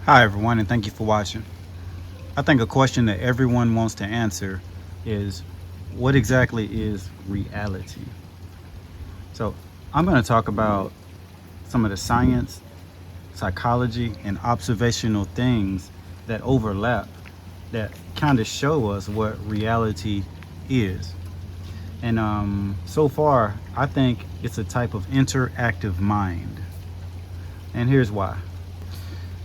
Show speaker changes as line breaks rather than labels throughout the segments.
Hi everyone, and thank you for watching. I think a question that everyone wants to answer is, what exactly is reality? So I'm going to talk about some of the science, psychology, and observational things that overlap that kind of show us what reality is. And so far, I think it's a type of interactive mind. And here's why.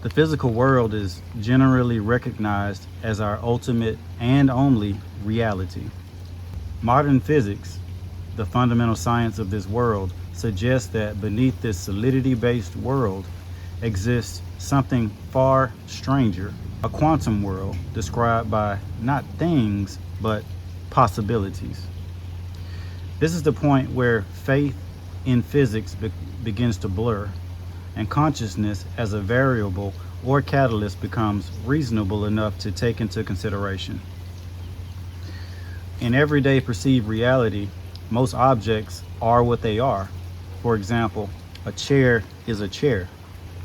The physical world is generally recognized as our ultimate and only reality. Modern physics, the fundamental science of this world, suggests that beneath this solidity-based world exists something far stranger, a quantum world described by not things, but possibilities. This is the point where faith in physics begins to blur, and consciousness as a variable or catalyst becomes reasonable enough to take into consideration. In everyday perceived reality, most objects are what they are. For example, a chair is a chair.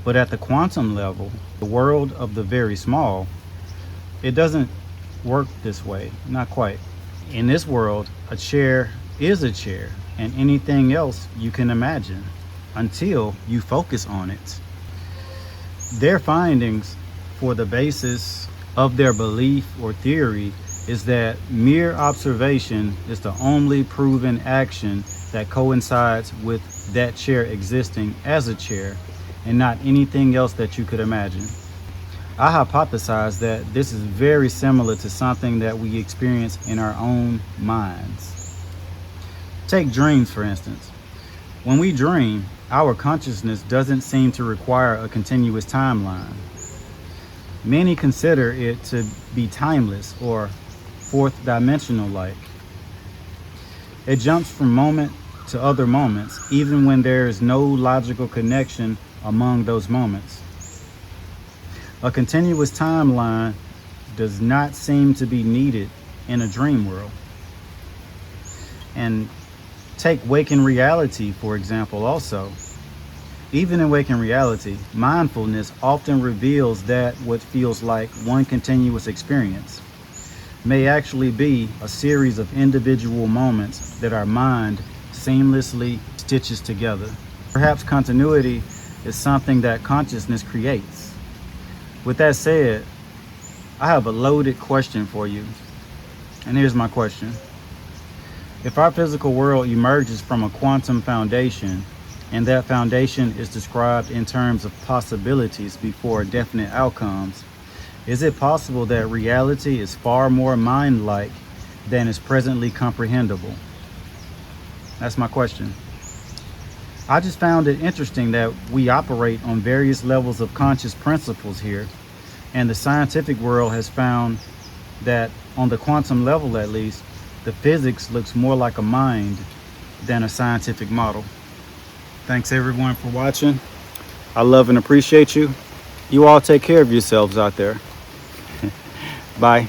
But at the quantum level, the world of the very small, it doesn't work this way, not quite. In this world, a chair is a chair and anything else you can imagine, until you focus on it. Their findings for the basis of their belief or theory is that mere observation is the only proven action that coincides with that chair existing as a chair and not anything else that you could imagine. I hypothesize that this is very similar to something that we experience in our own minds. Take dreams, for instance. When we dream, our consciousness doesn't seem to require a continuous timeline. Many consider it to be timeless or fourth dimensional like. It jumps from moment to other moments, even when there is no logical connection among those moments. A continuous timeline does not seem to be needed in a dream world. And take waking reality, for example, also. Even in waking reality, mindfulness often reveals that what feels like one continuous experience may actually be a series of individual moments that our mind seamlessly stitches together. Perhaps continuity is something that consciousness creates. With that said, I have a loaded question for you. And here's my question. If our physical world emerges from a quantum foundation, and that foundation is described in terms of possibilities before definite outcomes, is it possible that reality is far more mind-like than is presently comprehensible? That's my question. I just found it interesting that we operate on various levels of conscious principles here, and the scientific world has found that on the quantum level at least, the physics looks more like a mind than a scientific model. Thanks everyone for watching. I love and appreciate you. You all take care of yourselves out there. Bye.